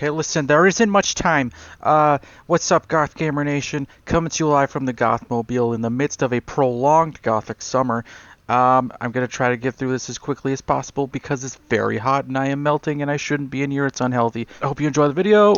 Okay, listen, there isn't much time. What's up, Goth Gamer Nation? Coming to you live from the Gothmobile in the midst of a prolonged Gothic summer. I'm gonna try to get through this as quickly as possible because it's very hot and I am melting and I shouldn't be in here. It's unhealthy. I hope you enjoy the video.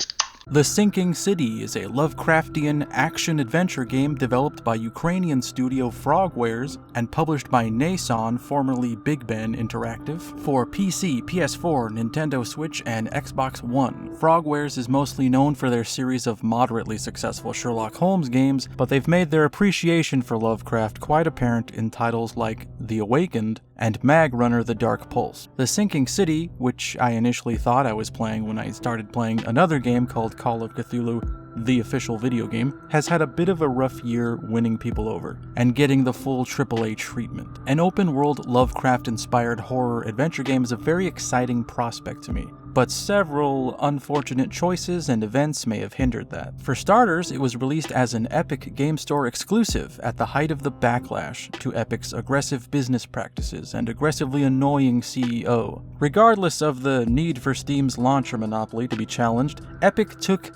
The Sinking City is a Lovecraftian action-adventure game developed by Ukrainian studio Frogwares and published by Nason, formerly Big Ben Interactive, for PC, PS4, Nintendo Switch, and Xbox One. Frogwares is mostly known for their series of moderately successful Sherlock Holmes games, but they've made their appreciation for Lovecraft quite apparent in titles like The Awakened and Mag Runner: The Dark Pulse. The Sinking City, which I initially thought I was playing when I started playing another game called Call of Cthulhu, the official video game, has had a bit of a rough year winning people over and getting the full AAA treatment. An open-world Lovecraft-inspired horror adventure game is a very exciting prospect to me, but several unfortunate choices and events may have hindered that. For starters, it was released as an Epic Game Store exclusive at the height of the backlash to Epic's aggressive business practices and aggressively annoying CEO. Regardless of the need for Steam's launcher monopoly to be challenged, Epic took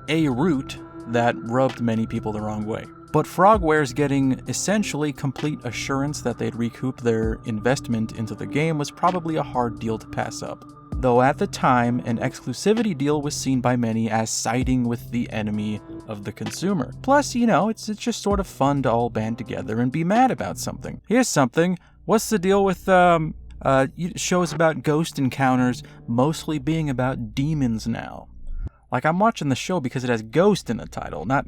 a route that rubbed many people the wrong way. But Frogwares getting essentially complete assurance that they'd recouped their investment into the game was probably a hard deal to pass up. Though at the time, an exclusivity deal was seen by many as siding with the enemy of the consumer. Plus, it's just sort of fun to all band together and be mad about something. Here's something. What's the deal with shows about ghost encounters mostly being about demons now? Like, I'm watching the show because it has ghost in the title, not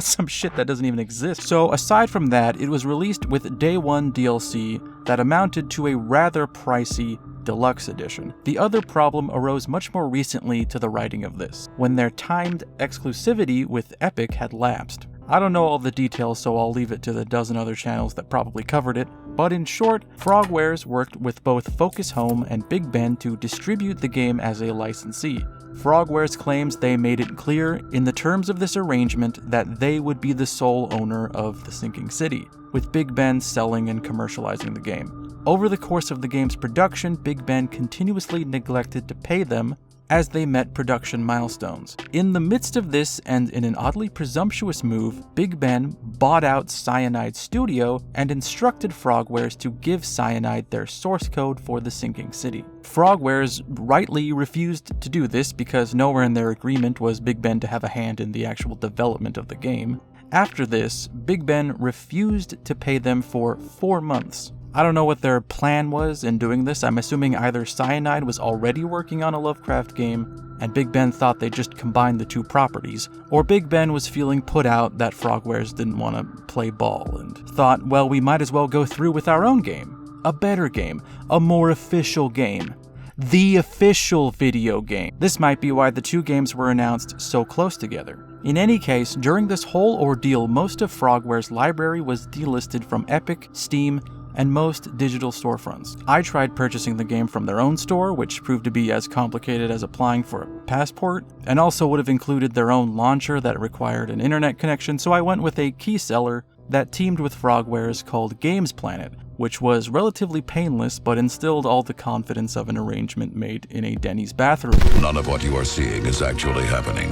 some shit that doesn't even exist. So aside from that, it was released with day one DLC that amounted to a rather pricey deluxe edition. The other problem arose much more recently to the writing of this, when their timed exclusivity with Epic had lapsed. I don't know all the details, so I'll leave it to the dozen other channels that probably covered it, but in short, Frogwares worked with both Focus Home and Big Ben to distribute the game as a licensee. Frogwares claims they made it clear in the terms of this arrangement that they would be the sole owner of the Sinking City, with Big Ben selling and commercializing the game. Over the course of the game's production, Big Ben continuously neglected to pay them as they met production milestones. In the midst of this, and in an oddly presumptuous move, Big Ben bought out Cyanide Studio and instructed Frogwares to give Cyanide their source code for the Sinking City. Frogwares rightly refused to do this because nowhere in their agreement was Big Ben to have a hand in the actual development of the game. After this, Big Ben refused to pay them for 4 months. I don't know what their plan was in doing this. I'm assuming either Cyanide was already working on a Lovecraft game, and Big Ben thought they'd just combine the two properties, or Big Ben was feeling put out that Frogwares didn't want to play ball and thought, well, we might as well go through with our own game. A better game. A more official game. The official video game. This might be why the two games were announced so close together. In any case, during this whole ordeal, most of Frogwares' library was delisted from Epic, Steam, and most digital storefronts. I tried purchasing the game from their own store, which proved to be as complicated as applying for a passport, and also would have included their own launcher that required an internet connection, so I went with a key seller that teamed with Frogwares called Games Planet, which was relatively painless but instilled all the confidence of an arrangement made in a Denny's bathroom. None of what you are seeing is actually happening.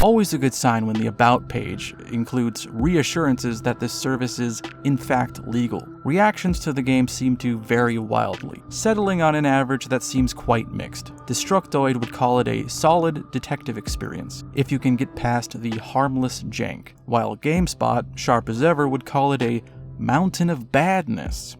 Always a good sign when the About page includes reassurances that this service is, in fact, legal. Reactions to the game seem to vary wildly, settling on an average that seems quite mixed. Destructoid would call it a solid detective experience, if you can get past the harmless jank, while GameSpot, sharp as ever, would call it a mountain of badness.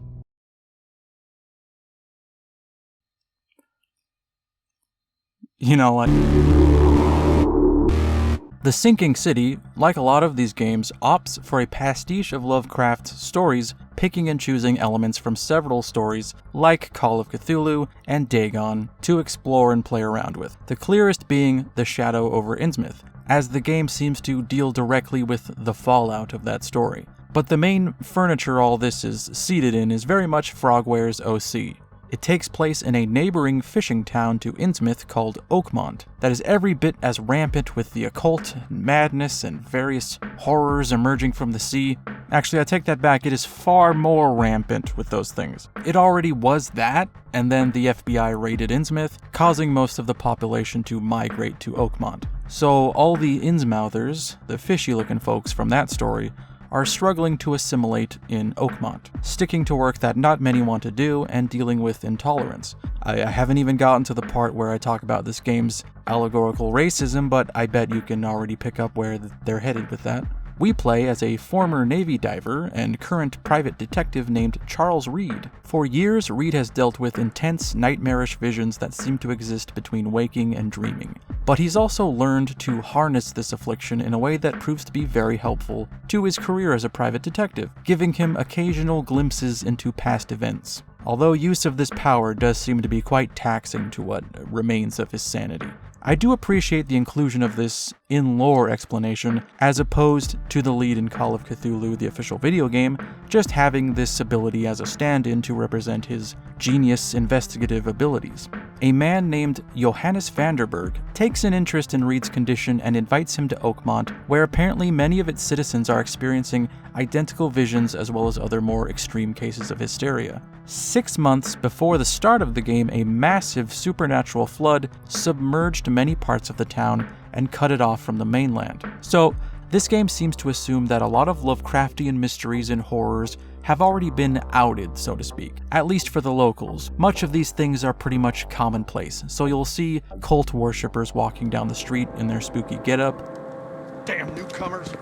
The Sinking City, like a lot of these games, opts for a pastiche of Lovecraft's stories, picking and choosing elements from several stories, like Call of Cthulhu and Dagon, to explore and play around with. The clearest being The Shadow over Innsmouth, as the game seems to deal directly with the fallout of that story. But the main furniture all this is seated in is very much Frogwares' OC. It takes place in a neighboring fishing town to Innsmouth called Oakmont that is every bit as rampant with the occult, and madness, and various horrors emerging from the sea Actually, I take that back, it is far more rampant with those things. It already was that, and then the FBI raided Innsmouth, causing most of the population to migrate to Oakmont. So all the Innsmouthers, the fishy-looking folks from that story, are struggling to assimilate in Oakmont, sticking to work that not many want to do and dealing with intolerance. I haven't even gotten to the part where I talk about this game's allegorical racism, but I bet you can already pick up where they're headed with that. We play as a former Navy diver and current private detective named Charles Reed. For years, Reed has dealt with intense, nightmarish visions that seem to exist between waking and dreaming. But he's also learned to harness this affliction in a way that proves to be very helpful to his career as a private detective, giving him occasional glimpses into past events. Although use of this power does seem to be quite taxing to what remains of his sanity. I do appreciate the inclusion of this in-lore explanation, as opposed to the lead in Call of Cthulhu, the official video game, just having this ability as a stand-in to represent his genius investigative abilities. A man named Johannes Vanderberg takes an interest in Reed's condition and invites him to Oakmont, where apparently many of its citizens are experiencing identical visions as well as other more extreme cases of hysteria. 6 months before the start of the game, a massive supernatural flood submerged many parts of the town and cut it off from the mainland. So, this game seems to assume that a lot of Lovecraftian mysteries and horrors have already been outed, so to speak, at least for the locals. Much of these things are pretty much commonplace, so you'll see cult worshippers walking down the street in their spooky getup. Damn newcomers!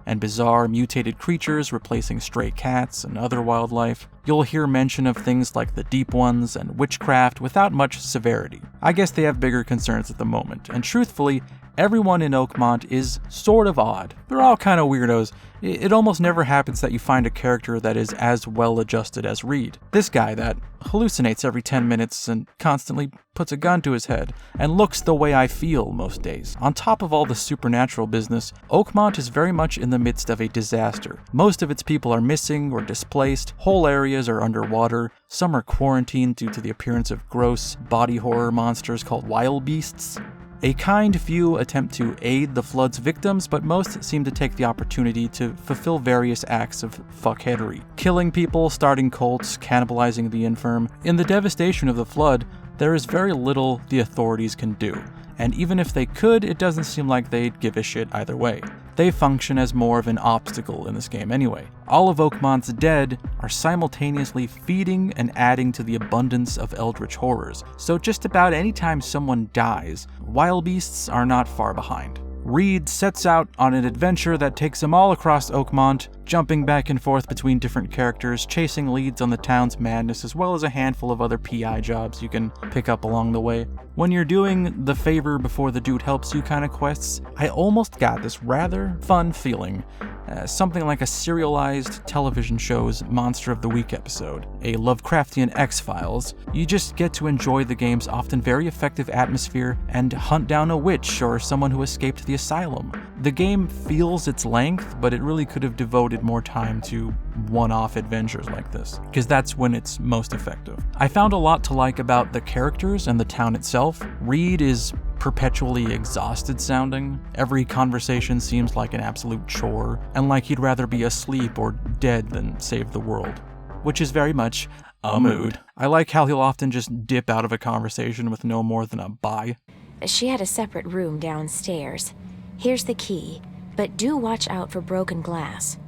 And bizarre mutated creatures replacing stray cats and other wildlife. You'll hear mention of things like the Deep Ones and witchcraft without much severity. I guess they have bigger concerns at the moment, and truthfully, everyone in Oakmont is sort of odd. They're all kind of weirdos. It almost never happens that you find a character that is as well adjusted as Reed. This guy that hallucinates every 10 minutes and constantly puts a gun to his head and looks the way I feel most days. On top of all the supernatural business, Oakmont is very much in the midst of a disaster. Most of its people are missing or displaced, whole areas are underwater, some are quarantined due to the appearance of gross body horror monsters called wild beasts. A kind few attempt to aid the flood's victims, but most seem to take the opportunity to fulfill various acts of fuckheadery. Killing people, starting cults, cannibalizing the infirm. In the devastation of the flood, there is very little the authorities can do, and even if they could, it doesn't seem like they'd give a shit either way. They function as more of an obstacle in this game anyway. All of Oakmont's dead are simultaneously feeding and adding to the abundance of eldritch horrors, so just about any time someone dies, wild beasts are not far behind. Reed sets out on an adventure that takes him all across Oakmont, jumping back and forth between different characters, chasing leads on the town's madness, as well as a handful of other PI jobs you can pick up along the way. When you're doing the favor before the dude helps you kind of quests, I almost got this rather fun feeling. Something like a serialized television show's Monster of the Week episode, a Lovecraftian X-Files. You just get to enjoy the game's often very effective atmosphere and hunt down a witch or someone who escaped the asylum. The game feels its length, but it really could have devoted more time to one-off adventures like this, because that's when it's most effective. I found a lot to like about the characters and the town itself. Reed is perpetually exhausted sounding. Every conversation seems like an absolute chore, and like he'd rather be asleep or dead than save the world, which is very much a mood. I like how he'll often just dip out of a conversation with no more than a bye. She had a separate room downstairs. Here's the key, but do watch out for broken glass.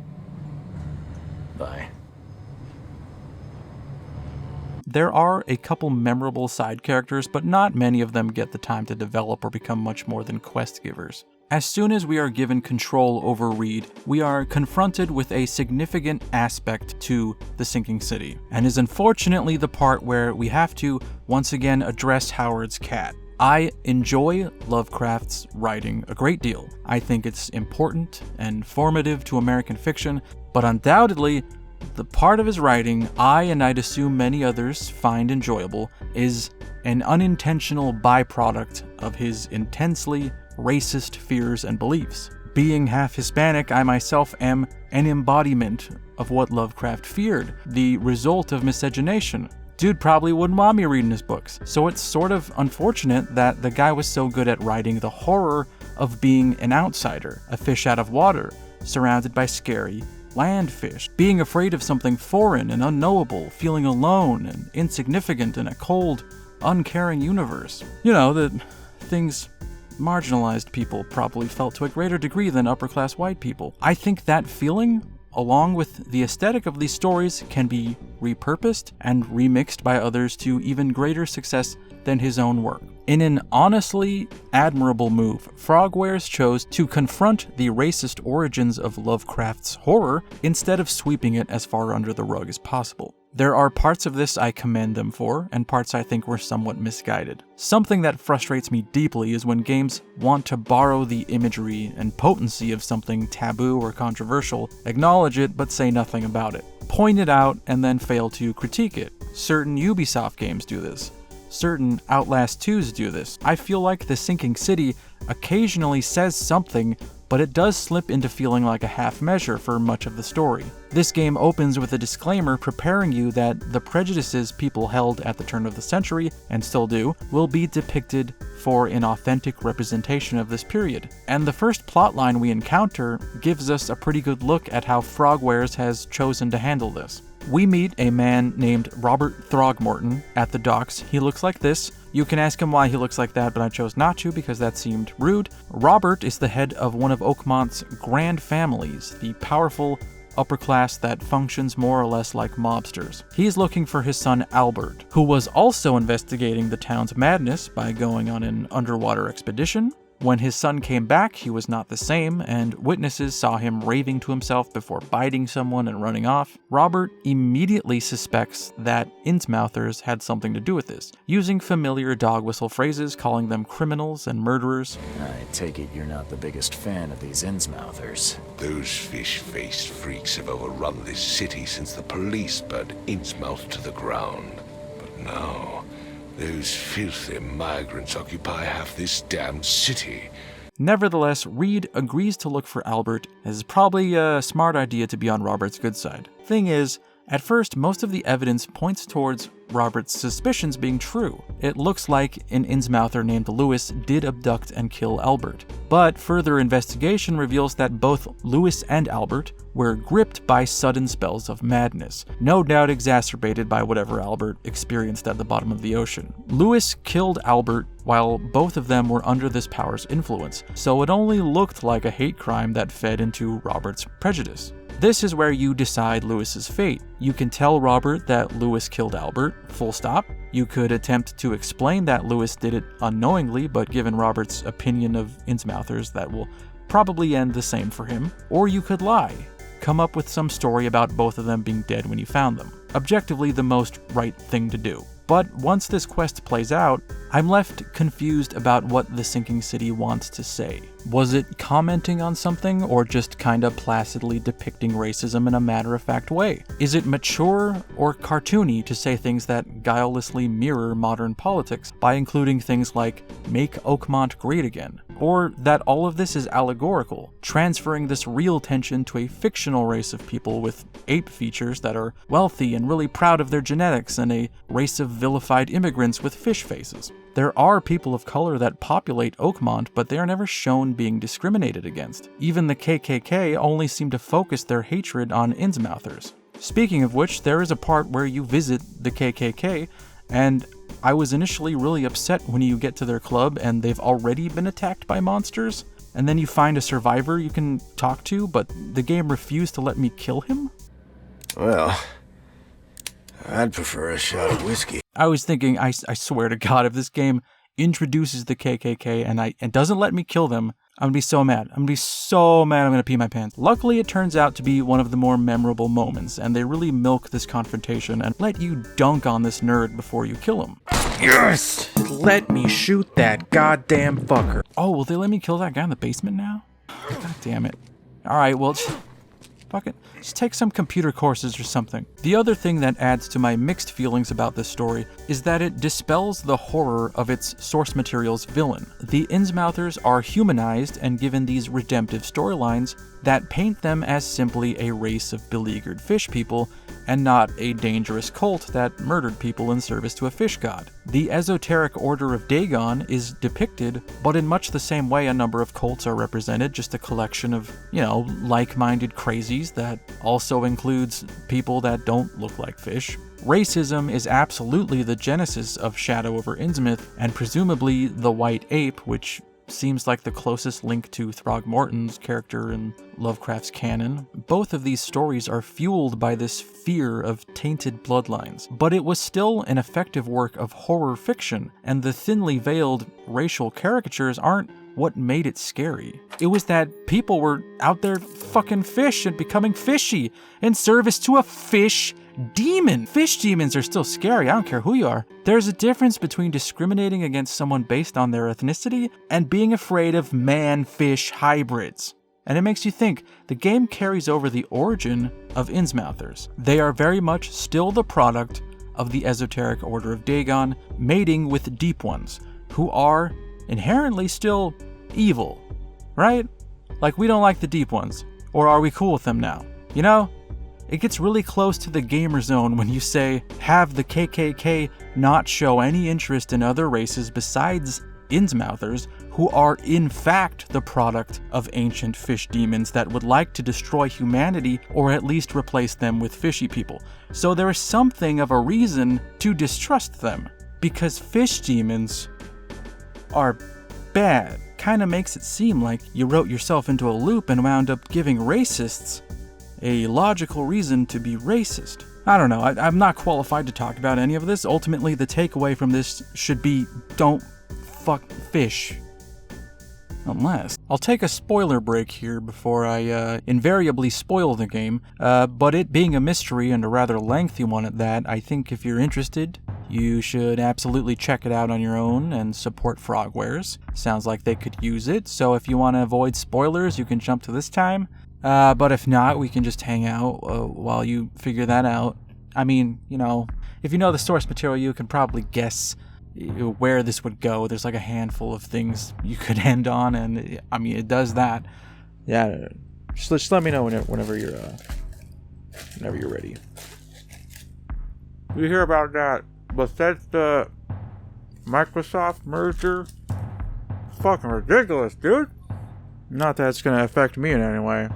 Bye. There are a couple memorable side characters, but not many of them get the time to develop or become much more than quest givers. As soon as we are given control over Reed, we are confronted with a significant aspect to the sinking city, and is unfortunately the part where we have to once again address Howard's cat. I enjoy Lovecraft's writing a great deal. I think it's important and formative to American fiction, but undoubtedly, the part of his writing I, and I'd assume many others, find enjoyable is an unintentional byproduct of his intensely racist fears and beliefs. Being half Hispanic, I myself am an embodiment of what Lovecraft feared, the result of miscegenation. Dude probably wouldn't want me reading his books, so it's sort of unfortunate that the guy was so good at writing the horror of being an outsider, a fish out of water, surrounded by scary land fish, being afraid of something foreign and unknowable, feeling alone and insignificant in a cold, uncaring universe. You know, the things marginalized people probably felt to a greater degree than upper-class white people. I think that feeling, along with the aesthetic of these stories, can be repurposed and remixed by others to even greater success than his own work. In an honestly admirable move, Frogwares chose to confront the racist origins of Lovecraft's horror instead of sweeping it as far under the rug as possible. There are parts of this I commend them for, and parts I think were somewhat misguided. Something that frustrates me deeply is when games want to borrow the imagery and potency of something taboo or controversial, acknowledge it but say nothing about it, point it out and then fail to critique it. Certain Ubisoft games do this. Certain Outlast 2s do this. I feel like The Sinking City occasionally says something, but it does slip into feeling like a half measure for much of the story. This game opens with a disclaimer preparing you that the prejudices people held at the turn of the century, and still do, will be depicted for an authentic representation of this period. And the first plotline we encounter gives us a pretty good look at how Frogwares has chosen to handle this. We meet a man named Robert Throgmorton at the docks. He looks like this. You can ask him why he looks like that, but I chose not to because that seemed rude. Robert is the head of one of Oakmont's grand families, the powerful upper class that functions more or less like mobsters. He's looking for his son Albert, who was also investigating the town's madness by going on an underwater expedition. When his son came back, he was not the same, and witnesses saw him raving to himself before biting someone and running off. Robert immediately suspects that Innsmouthers had something to do with this, using familiar dog whistle phrases, calling them criminals and murderers. I take it you're not the biggest fan of these Innsmouthers. Those fish-faced freaks have overrun this city since the police burned Innsmouth to the ground. But now, those filthy migrants occupy half this damned city. Nevertheless, Reed agrees to look for Albert, as it's probably a smart idea to be on Robert's good side. Thing is, at first, most of the evidence points towards Robert's suspicions being true. It looks like an Innsmouther named Lewis did abduct and kill Albert. But further investigation reveals that both Lewis and Albert were gripped by sudden spells of madness, no doubt exacerbated by whatever Albert experienced at the bottom of the ocean. Lewis killed Albert while both of them were under this power's influence, so it only looked like a hate crime that fed into Robert's prejudice. This is where you decide Lewis's fate. You can tell Robert that Lewis killed Albert, full stop. You could attempt to explain that Lewis did it unknowingly, but given Robert's opinion of Innsmouthers, that will probably end the same for him. Or you could lie. Come up with some story about both of them being dead when you found them. Objectively, the most right thing to do. But once this quest plays out, I'm left confused about what the Sinking City wants to say. Was it commenting on something, or just kinda placidly depicting racism in a matter-of-fact way? Is it mature or cartoony to say things that guilelessly mirror modern politics by including things like, "Make Oakmont great again"? Or that all of this is allegorical, transferring this real tension to a fictional race of people with ape features that are wealthy and really proud of their genetics, and a race of vilified immigrants with fish faces? There are people of color that populate Oakmont, but they are never shown being discriminated against. Even the KKK only seem to focus their hatred on Innsmouthers. Speaking of which, there is a part where you visit the KKK, and I was initially really upset when you get to their club and they've already been attacked by monsters, and then you find a survivor you can talk to, but the game refused to let me kill him? Well, I'd prefer a shot of whiskey. I was thinking, I swear to God, if this game introduces the KKK and doesn't let me kill them, I'm gonna be so mad. I'm gonna pee my pants. Luckily, it turns out to be one of the more memorable moments, and they really milk this confrontation and let you dunk on this nerd before you kill him. Yes! Let me shoot that goddamn fucker. Oh, will they let me kill that guy in the basement now? God damn it. Alright, well, fuck it. Just take some computer courses or something. The other thing that adds to my mixed feelings about this story is that it dispels the horror of its source material's villain. The Innsmouthers are humanized and given these redemptive storylines that paint them as simply a race of beleaguered fish people, and not a dangerous cult that murdered people in service to a fish god. The esoteric Order of Dagon is depicted, but in much the same way a number of cults are represented, just a collection of, like-minded crazies that also includes people that don't look like fish. Racism is absolutely the genesis of Shadow over Innsmouth, and presumably the White Ape, which seems like the closest link to Throgmorton's character in Lovecraft's canon. Both of these stories are fueled by this fear of tainted bloodlines, but it was still an effective work of horror fiction, and the thinly veiled racial caricatures aren't what made it scary. It was that people were out there fucking fish and becoming fishy in service to a fish demon. Fish demons are still scary, I don't care who you are. There's a difference between discriminating against someone based on their ethnicity and being afraid of man-fish hybrids. And it makes you think, the game carries over the origin of Innsmouthers. They are very much still the product of the esoteric Order of Dagon, mating with Deep Ones, who are inherently still evil, right? Like, we don't like the Deep Ones, or are we cool with them now? You know? It gets really close to the gamer zone when you say, have the KKK not show any interest in other races besides Innsmouthers, who are in fact the product of ancient fish demons that would like to destroy humanity or at least replace them with fishy people. So there is something of a reason to distrust them, because fish demons are bad. Kinda makes it seem like you wrote yourself into a loop and wound up giving racists a logical reason to be racist. I don't know, I'm not qualified to talk about any of this. Ultimately, the takeaway from this should be, don't fuck fish. Unless. I'll take a spoiler break here before I invariably spoil the game, but it being a mystery and a rather lengthy one at that, I think if you're interested, you should absolutely check it out on your own and support Frogwares. Sounds like they could use it, so if you want to avoid spoilers, you can jump to this time. But if not, we can just hang out while you figure that out. I mean, if you know the source material, you can probably guess where this would go. There's like a handful of things you could end on, and it does that. Yeah, just let me know whenever you're ready. You hear about that Bethesda Microsoft merger? Fucking ridiculous, dude. Not that it's gonna affect me in any way.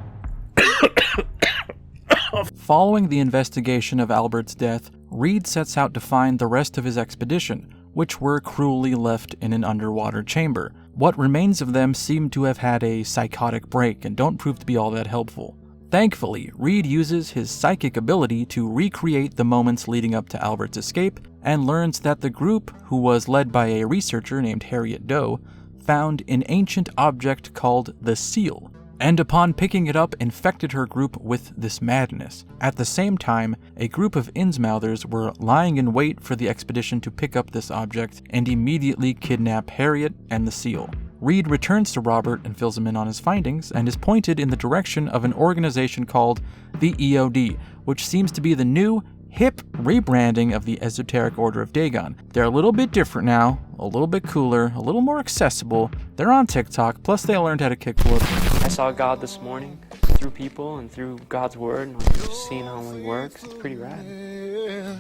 Following the investigation of Albert's death, Reed sets out to find the rest of his expedition, which were cruelly left in an underwater chamber. What remains of them seem to have had a psychotic break and don't prove to be all that helpful. Thankfully, Reed uses his psychic ability to recreate the moments leading up to Albert's escape, and learns that the group, who was led by a researcher named Harriet Doe, found an ancient object called the Seal, and upon picking it up infected her group with this madness. At the same time, a group of Innsmouthers were lying in wait for the expedition to pick up this object and immediately kidnap Harriet and the Seal. Reed returns to Robert and fills him in on his findings, and is pointed in the direction of an organization called the EOD, which seems to be the new, hip rebranding of the esoteric Order of Dagon. They're a little bit different now, a little bit cooler, a little more accessible. They're on TikTok, plus they learned how to kickflip. I saw God this morning through people and through God's word, and just seeing how He works. It's pretty rad.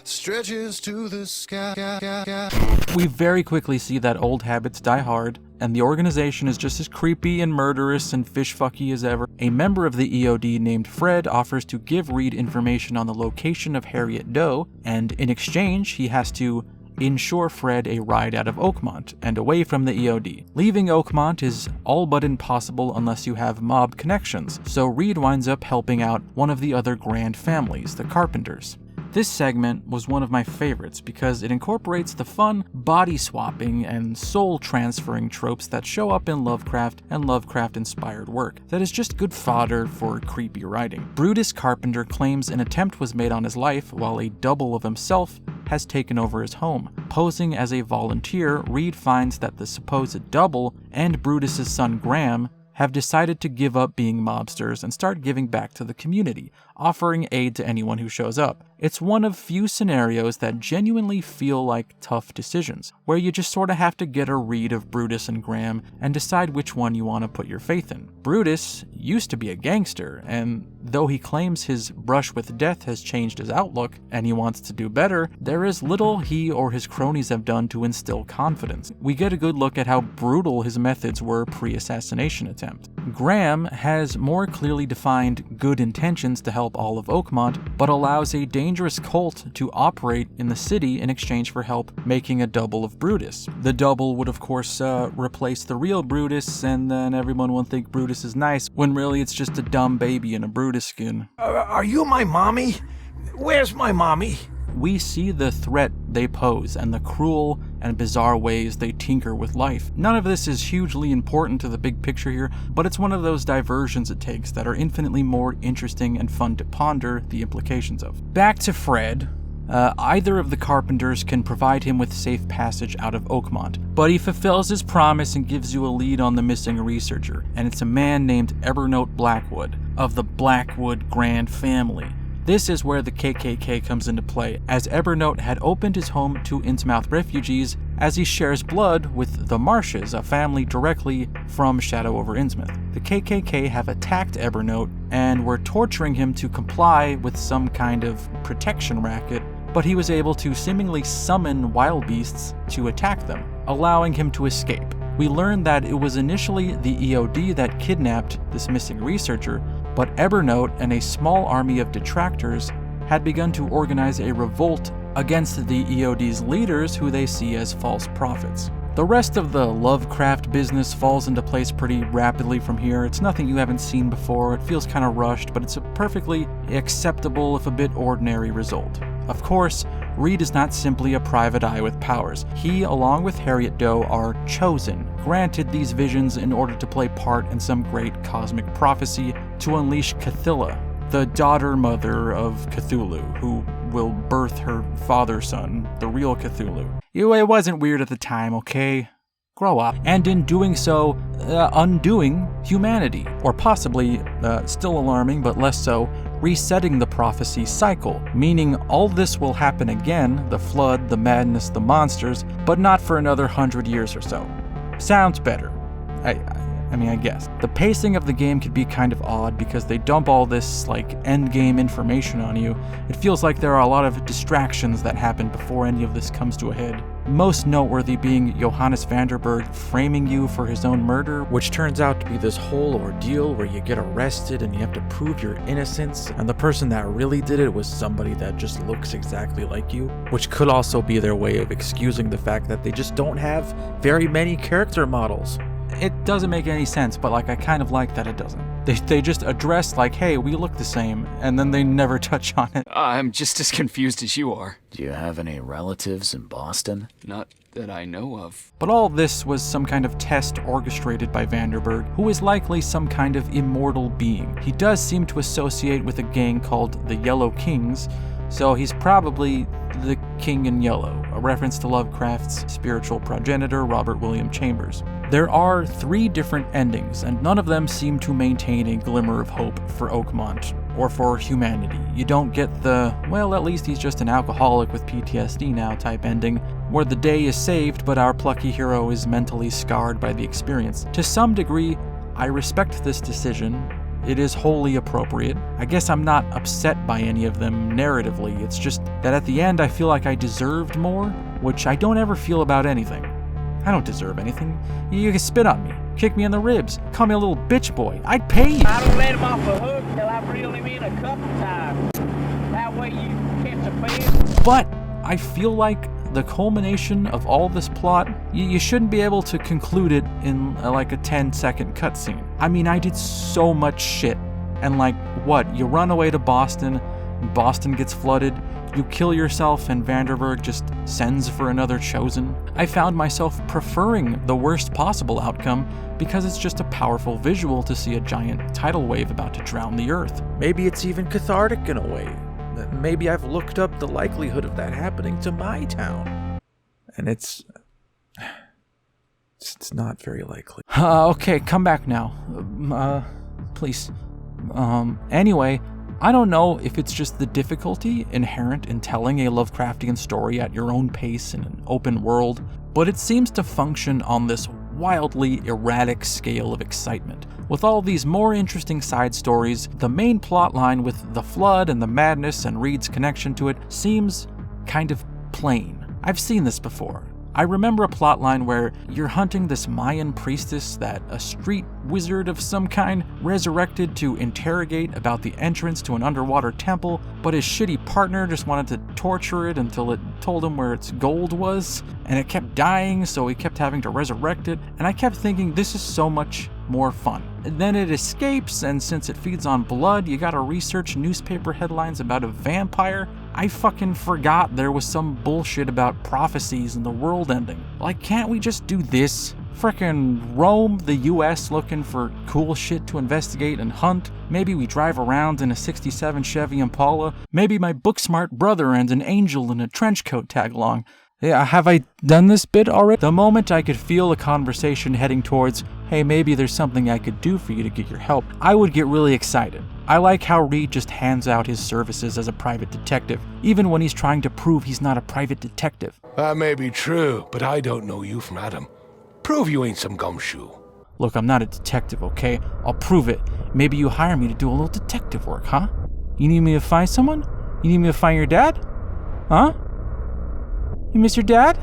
Stretches to the sky. We very quickly see that old habits die hard, and the organization is just as creepy and murderous and fish-fucky as ever. A member of the EOD named Fred offers to give Reed information on the location of Harriet Doe, and in exchange, he has to ensure Fred a ride out of Oakmont and away from the EOD. Leaving Oakmont is all but impossible unless you have mob connections, so Reed winds up helping out one of the other Grand families, the Carpenters. This segment was one of my favorites because it incorporates the fun body swapping and soul transferring tropes that show up in Lovecraft and Lovecraft-inspired work that is just good fodder for creepy writing. Brutus Carpenter claims an attempt was made on his life while a double of himself has taken over his home. Posing as a volunteer, Reed finds that the supposed double and Brutus's son Graham have decided to give up being mobsters and start giving back to the community, offering aid to anyone who shows up. It's one of few scenarios that genuinely feel like tough decisions, where you just sort of have to get a read of Brutus and Graham and decide which one you want to put your faith in. Brutus used to be a gangster, and though he claims his brush with death has changed his outlook and he wants to do better, there is little he or his cronies have done to instill confidence. We get a good look at how brutal his methods were pre-assassination attempt. Graham has more clearly defined good intentions to help all of Oakmont, but allows a dangerous cult to operate in the city in exchange for help making a double of Brutus. The double would of course replace the real Brutus, and then everyone will think Brutus is nice, when really it's just a dumb baby in a Brutus skin. Are you my mommy? Where's my mommy? We see the threat they pose and the cruel and bizarre ways they tinker with life. None of this is hugely important to the big picture here, but it's one of those diversions it takes that are infinitely more interesting and fun to ponder the implications of. Back to Fred. Either of the Carpenters can provide him with safe passage out of Oakmont, but he fulfills his promise and gives you a lead on the missing researcher, and it's a man named Evernote Blackwood, of the Blackwood Grand family. This is where the KKK comes into play, as Evernote had opened his home to Innsmouth refugees as he shares blood with the Marshes, a family directly from Shadow over Innsmouth. The KKK have attacked Evernote and were torturing him to comply with some kind of protection racket, but he was able to seemingly summon wild beasts to attack them, allowing him to escape. We learn that it was initially the EOD that kidnapped this missing researcher, but Evernote and a small army of detractors had begun to organize a revolt against the EOD's leaders, who they see as false prophets. The rest of the Lovecraft business falls into place pretty rapidly from here. It's nothing you haven't seen before, it feels kind of rushed, but it's a perfectly acceptable, if a bit ordinary, result. Of course, Reed is not simply a private eye with powers. He, along with Harriet Doe, are chosen, granted these visions in order to play part in some great cosmic prophecy to unleash Cthulhu, the daughter-mother of Cthulhu, who will birth her father-son, the real Cthulhu. It wasn't weird at the time, okay? Grow up. And in doing so, undoing humanity. Or possibly, still alarming but less so, resetting the prophecy cycle, meaning all this will happen again, the flood, the madness, the monsters, but not for another 100 years or so. Sounds better. I guess. The pacing of the game could be kind of odd because they dump all this, endgame information on you. It feels like there are a lot of distractions that happen before any of this comes to a head. Most noteworthy being Johannes Vanderberg framing you for his own murder, which turns out to be this whole ordeal where you get arrested and you have to prove your innocence, and the person that really did it was somebody that just looks exactly like you, which could also be their way of excusing the fact that they just don't have very many character models. It doesn't make any sense, but I kind of like that it doesn't. They just address hey, we look the same, and then they never touch on it. I'm just as confused as you are. Do you have any relatives in Boston? Not that I know of. But all this was some kind of test orchestrated by Vanderberg, who is likely some kind of immortal being. He does seem to associate with a gang called the Yellow Kings, so he's probably the King in Yellow, a reference to Lovecraft's spiritual progenitor, Robert William Chambers. There are 3 different endings, and none of them seem to maintain a glimmer of hope for Oakmont, or for humanity. You don't get the, well, at least he's just an alcoholic with PTSD now type ending, where the day is saved but our plucky hero is mentally scarred by the experience. To some degree, I respect this decision. It is wholly appropriate. I guess I'm not upset by any of them narratively, it's just that at the end I feel like I deserved more, which I don't ever feel about anything. I don't deserve anything. You can spit on me, kick me in the ribs, call me a little bitch boy. I'd pay you. I don't let him off the hook till I reel him in a couple times. That way you catch a fish. But I feel like the culmination of all this plot, you shouldn't be able to conclude it in a 10-second cutscene. I mean, I did so much shit. And what? You run away to Boston, Boston gets flooded, you kill yourself, and Vanderberg just sends for another chosen. I found myself preferring the worst possible outcome because it's just a powerful visual to see a giant tidal wave about to drown the earth. Maybe it's even cathartic in a way. Maybe I've looked up the likelihood of that happening to my town. And it's not very likely. Okay, come back now. Please. Anyway, I don't know if it's just the difficulty inherent in telling a Lovecraftian story at your own pace in an open world, but it seems to function on this wildly erratic scale of excitement. With all these more interesting side stories, the main plotline with the flood and the madness and Reed's connection to it seems kind of plain. I've seen this before. I remember a plotline where you're hunting this Mayan priestess that a street wizard of some kind resurrected to interrogate about the entrance to an underwater temple, but his shitty partner just wanted to torture it until it told him where its gold was, and it kept dying, so he kept having to resurrect it, and I kept thinking this is so much more fun. And then it escapes, and since it feeds on blood, you gotta research newspaper headlines about a vampire. I fucking forgot there was some bullshit about prophecies and the world ending. Like, can't we just do this? Frickin' roam the US looking for cool shit to investigate and hunt. Maybe we drive around in a 67 Chevy Impala. Maybe my book-smart brother and an angel in a trench coat tag along. Yeah, have I done this bit already? The moment I could feel a conversation heading towards, hey, maybe there's something I could do for you to get your help, I would get really excited. I like how Reed just hands out his services as a private detective, even when he's trying to prove he's not a private detective. That may be true, but I don't know you from Adam. Prove you ain't some gumshoe. Look, I'm not a detective, okay? I'll prove it. Maybe you hire me to do a little detective work, huh? You need me to find someone? You need me to find your dad? Huh? You miss your dad?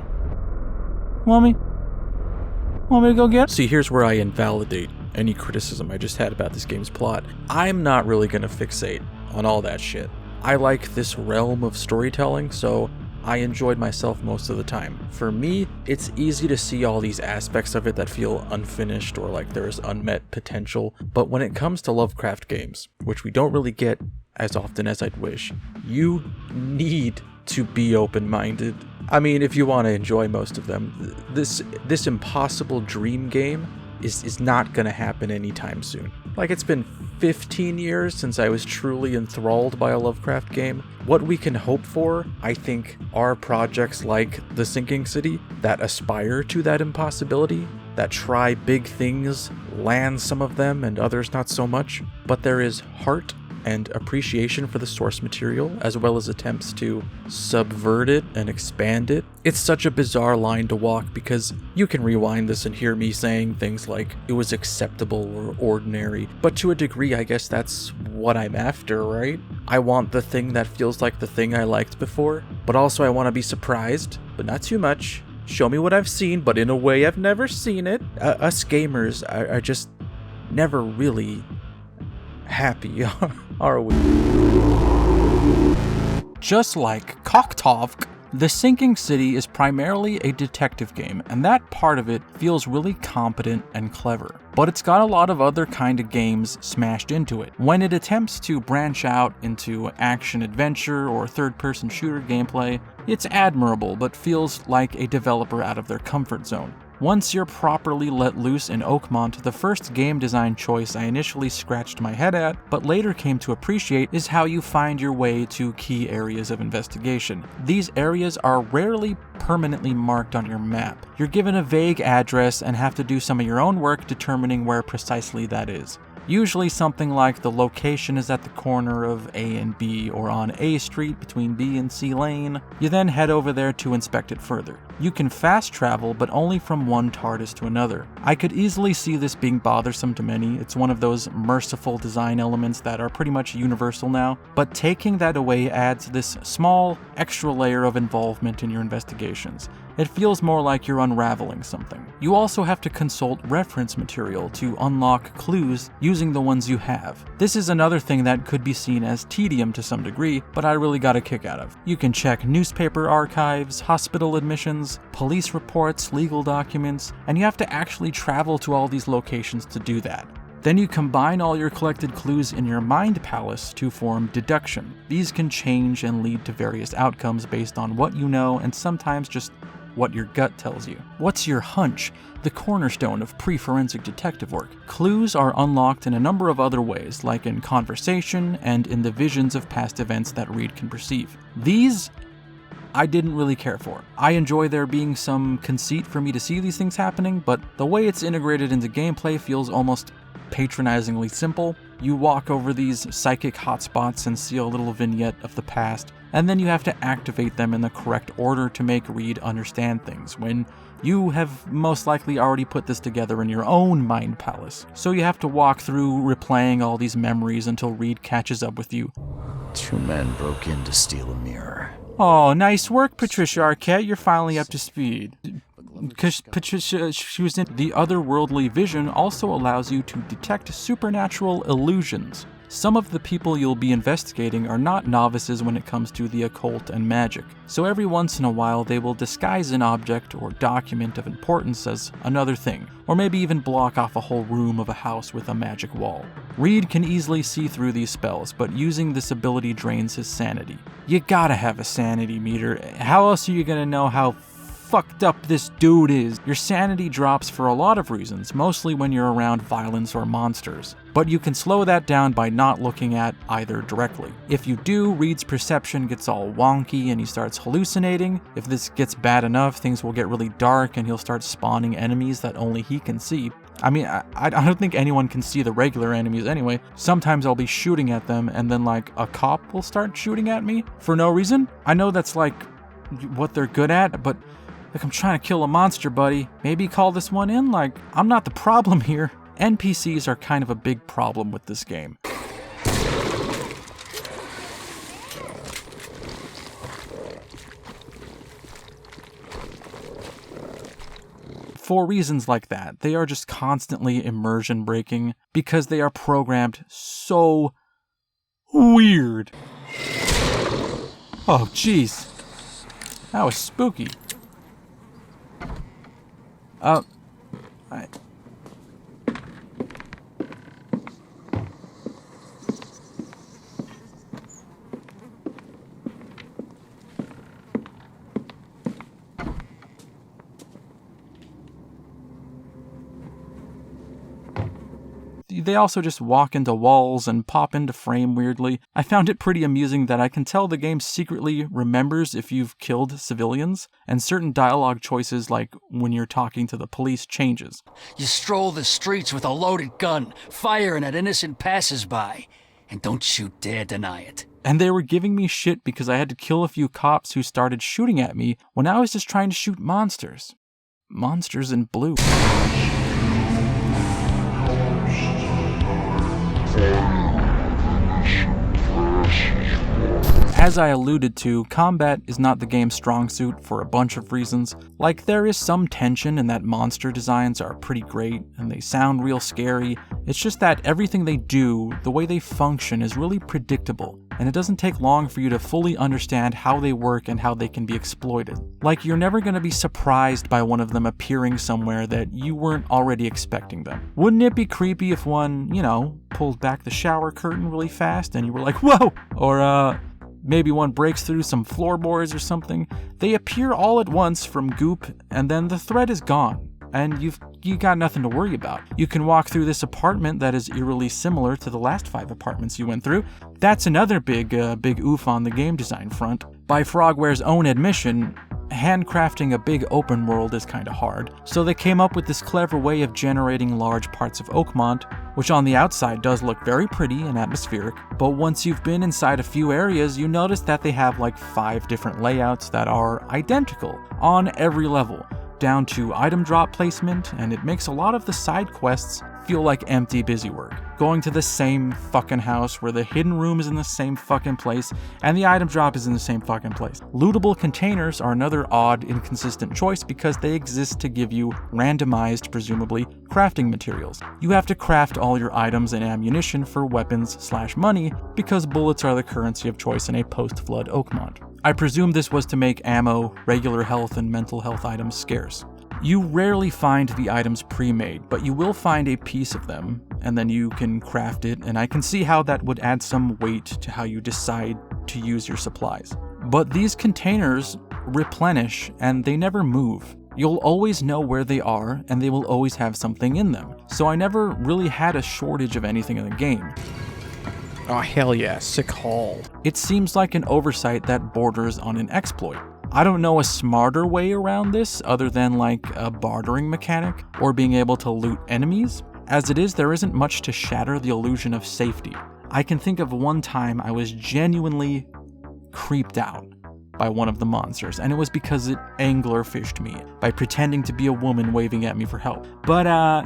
Want me to go get him? See, here's where I invalidate any criticism I just had about this game's plot. I'm not really gonna fixate on all that shit. I like this realm of storytelling, so I enjoyed myself most of the time. For me, it's easy to see all these aspects of it that feel unfinished or like there is unmet potential, but when it comes to Lovecraft games, which we don't really get as often as I'd wish, you need to be open-minded. I mean, if you want to enjoy most of them, this impossible dream game is not going to happen anytime soon. Like, it's been 15 years since I was truly enthralled by a Lovecraft game. What we can hope for, I think, are projects like The Sinking City that aspire to that impossibility, that try big things, land some of them and others not so much, but there is heart and appreciation for the source material, as well as attempts to subvert it and expand it. It's such a bizarre line to walk because you can rewind this and hear me saying things like it was acceptable or ordinary, but to a degree I guess that's what I'm after, right? I want the thing that feels like the thing I liked before, but also I want to be surprised, but not too much. Show me what I've seen, but in a way I've never seen it. Us gamers are just never really happy, are we? Just like Koktovk, The Sinking City is primarily a detective game, and that part of it feels really competent and clever. But it's got a lot of other kind of games smashed into it. When it attempts to branch out into action-adventure or third-person shooter gameplay, it's admirable, but feels like a developer out of their comfort zone. Once you're properly let loose in Oakmont, the first game design choice I initially scratched my head at, but later came to appreciate, is how you find your way to key areas of investigation. These areas are rarely permanently marked on your map. You're given a vague address and have to do some of your own work determining where precisely that is. Usually something like the location is at the corner of A and B or on A Street between B and C Lane. You then head over there to inspect it further. You can fast travel, but only from one TARDIS to another. I could easily see this being bothersome to many. It's one of those merciful design elements that are pretty much universal now, but taking that away adds this small, extra layer of involvement in your investigations. It feels more like you're unraveling something. You also have to consult reference material to unlock clues using the ones you have. This is another thing that could be seen as tedium to some degree, but I really got a kick out of. You can check newspaper archives, hospital admissions, police reports, legal documents, and you have to actually travel to all these locations to do that. Then you combine all your collected clues in your mind palace to form deduction. These can change and lead to various outcomes based on what you know and sometimes just what your gut tells you. What's your hunch? The cornerstone of pre-forensic detective work. Clues are unlocked in a number of other ways, like in conversation and in the visions of past events that Reed can perceive. These I didn't really care for. I enjoy there being some conceit for me to see these things happening, but the way it's integrated into gameplay feels almost patronizingly simple. You walk over these psychic hotspots and see a little vignette of the past, and then you have to activate them in the correct order to make Reed understand things, when you have most likely already put this together in your own mind palace. So you have to walk through replaying all these memories until Reed catches up with you. 2 men broke in to steal a mirror. Oh, nice work, Patricia Arquette. You're finally up to speed. Because Patricia, she was in the otherworldly vision, also allows you to detect supernatural illusions. Some of the people you'll be investigating are not novices when it comes to the occult and magic, so every once in a while they will disguise an object or document of importance as another thing, or maybe even block off a whole room of a house with a magic wall. Reed can easily see through these spells, but using this ability drains his sanity. You gotta have a sanity meter. How else are you gonna know how fucked up this dude is? Your sanity drops for a lot of reasons, mostly when you're around violence or monsters. But you can slow that down by not looking at either directly. If you do, Reed's perception gets all wonky and he starts hallucinating. If this gets bad enough, things will get really dark and he'll start spawning enemies that only he can see. I mean, I don't think anyone can see the regular enemies anyway. Sometimes I'll be shooting at them and then like a cop will start shooting at me for no reason. I know that's like what they're good at, but like, I'm trying to kill a monster, buddy. Maybe call this one in? Like, I'm not the problem here. NPCs are kind of a big problem with this game. For reasons like that, they are just constantly immersion breaking because they are programmed so weird. Oh, jeez. That was spooky. They also just walk into walls and pop into frame weirdly. I found it pretty amusing that I can tell the game secretly remembers if you've killed civilians, and certain dialogue choices, like when you're talking to the police, changes. You stroll the streets with a loaded gun, firing at innocent passersby, and don't you dare deny it. And they were giving me shit because I had to kill a few cops who started shooting at me when I was just trying to shoot monsters. Monsters in blue. As I alluded to, combat is not the game's strong suit for a bunch of reasons. Like, there is some tension in that monster designs are pretty great, and they sound real scary. It's just that everything they do, the way they function, is really predictable, and it doesn't take long for you to fully understand how they work and how they can be exploited. Like, you're never going to be surprised by one of them appearing somewhere that you weren't already expecting them. Wouldn't it be creepy if one, pulled back the shower curtain really fast and you were like, whoa! Or, maybe one breaks through some floorboards or something. They appear all at once from goop, and then the threat is gone, and you got nothing to worry about. You can walk through this apartment that is eerily similar to the last 5 apartments you went through. That's another big oof on the game design front. By Frogware's own admission, handcrafting a big open world is kinda hard, so they came up with this clever way of generating large parts of Oakmont, which on the outside does look very pretty and atmospheric, but once you've been inside a few areas, you notice that they have like 5 different layouts that are identical on every level, down to item drop placement, and it makes a lot of the side quests feel like empty busy work. Going to the same fucking house where the hidden room is in the same fucking place and the item drop is in the same fucking place. Lootable containers are another odd, inconsistent choice because they exist to give you randomized, presumably, crafting materials. You have to craft all your items and ammunition for weapons/money because bullets are the currency of choice in a post-flood Oakmont. I presume this was to make ammo, regular health, and mental health items scarce. You rarely find the items pre-made, but you will find a piece of them, and then you can craft it, and I can see how that would add some weight to how you decide to use your supplies. But these containers replenish, and they never move. You'll always know where they are, and they will always have something in them. So I never really had a shortage of anything in the game. Oh, hell yeah, sick haul. It seems like an oversight that borders on an exploit. I don't know a smarter way around this other than like a bartering mechanic or being able to loot enemies. As it is, there isn't much to shatter the illusion of safety. I can think of one time I was genuinely creeped out by one of the monsters, and it was because it anglerfished me by pretending to be a woman waving at me for help. But,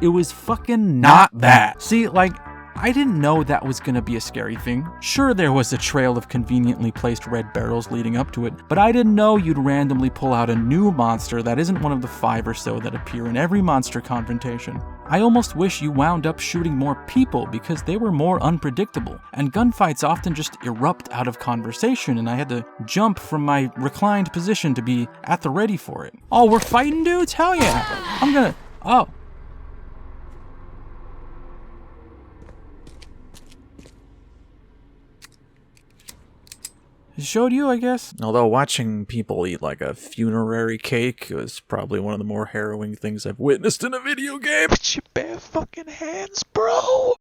it was fucking not that. See, like, I didn't know that was gonna be a scary thing. Sure, there was a trail of conveniently placed red barrels leading up to it, but I didn't know you'd randomly pull out a new monster that isn't one of the 5 or so that appear in every monster confrontation. I almost wish you wound up shooting more people because they were more unpredictable, and gunfights often just erupt out of conversation, and I had to jump from my reclined position to be at the ready for it. Oh, we're fighting dudes? Hell yeah! Oh. It showed you, I guess. Although watching people eat like a funerary cake was probably one of the more harrowing things I've witnessed in a video game. Put your bare fucking hands, bro!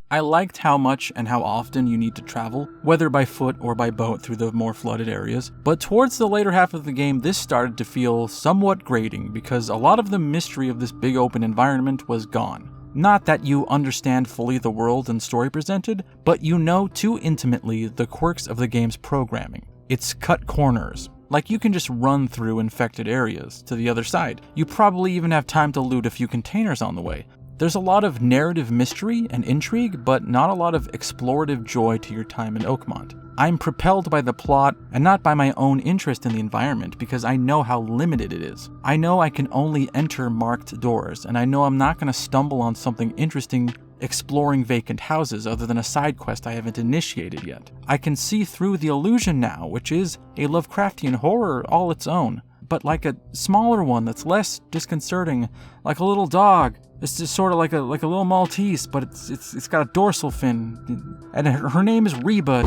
I liked how much and how often you need to travel, whether by foot or by boat through the more flooded areas, but towards the later half of the game this started to feel somewhat grating because a lot of the mystery of this big open environment was gone. Not that you understand fully the world and story presented, but you know too intimately the quirks of the game's programming. It's cut corners. Like you can just run through infected areas to the other side. You probably even have time to loot a few containers on the way. There's a lot of narrative mystery and intrigue, but not a lot of explorative joy to your time in Oakmont. I'm propelled by the plot and not by my own interest in the environment because I know how limited it is. I know I can only enter marked doors, and I know I'm not going to stumble on something interesting exploring vacant houses other than a side quest I haven't initiated yet. I can see through the illusion now, which is a Lovecraftian horror all its own, but like a smaller one that's less disconcerting, like a little dog. It's just sort of like a little Maltese, but it's got a dorsal fin, and her name is Reba.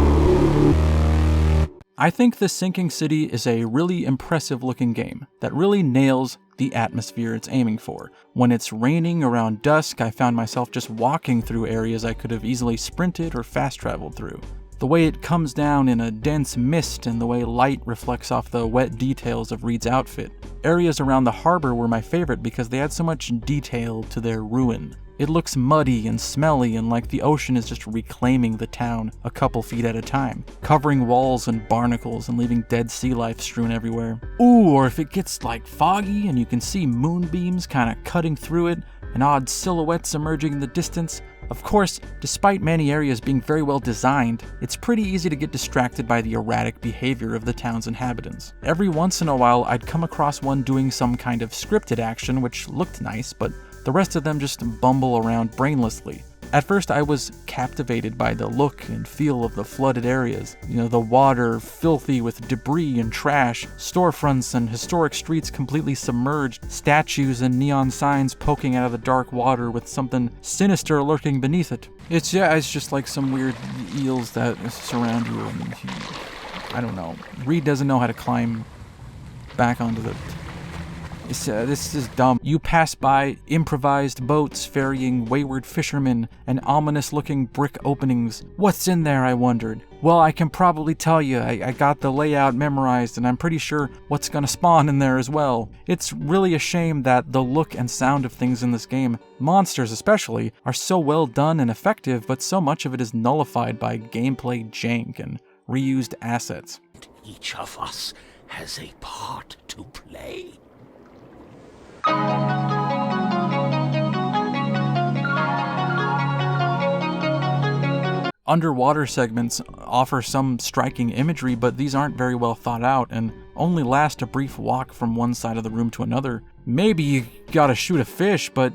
I think The Sinking City is a really impressive looking game that really nails the atmosphere it's aiming for. When it's raining around dusk, I found myself just walking through areas I could have easily sprinted or fast traveled through. The way it comes down in a dense mist and the way light reflects off the wet details of Reed's outfit. Areas around the harbor were my favorite because they add so much detail to their ruin. It looks muddy and smelly and like the ocean is just reclaiming the town a couple feet at a time, covering walls and barnacles and leaving dead sea life strewn everywhere. Ooh, or if it gets like foggy and you can see moonbeams kind of cutting through it and odd silhouettes emerging in the distance. Of course, despite many areas being very well designed, it's pretty easy to get distracted by the erratic behavior of the town's inhabitants. Every once in a while, I'd come across one doing some kind of scripted action which looked nice, but the rest of them just bumble around brainlessly. At first, I was captivated by the look and feel of the flooded areas. The water filthy with debris and trash, storefronts and historic streets completely submerged, statues and neon signs poking out of the dark water with something sinister lurking beneath it. It's just like some weird eels that surround you, and I don't know. Reed doesn't know how to climb back onto the... This is dumb. You pass by improvised boats ferrying wayward fishermen and ominous-looking brick openings. What's in there, I wondered? Well, I can probably tell you. I got the layout memorized, and I'm pretty sure what's gonna spawn in there as well. It's really a shame that the look and sound of things in this game, monsters especially, are so well done and effective, but so much of it is nullified by gameplay jank and reused assets. Each of us has a part to play. Underwater segments offer some striking imagery, but these aren't very well thought out and only last a brief walk from one side of the room to another. Maybe you gotta shoot a fish, but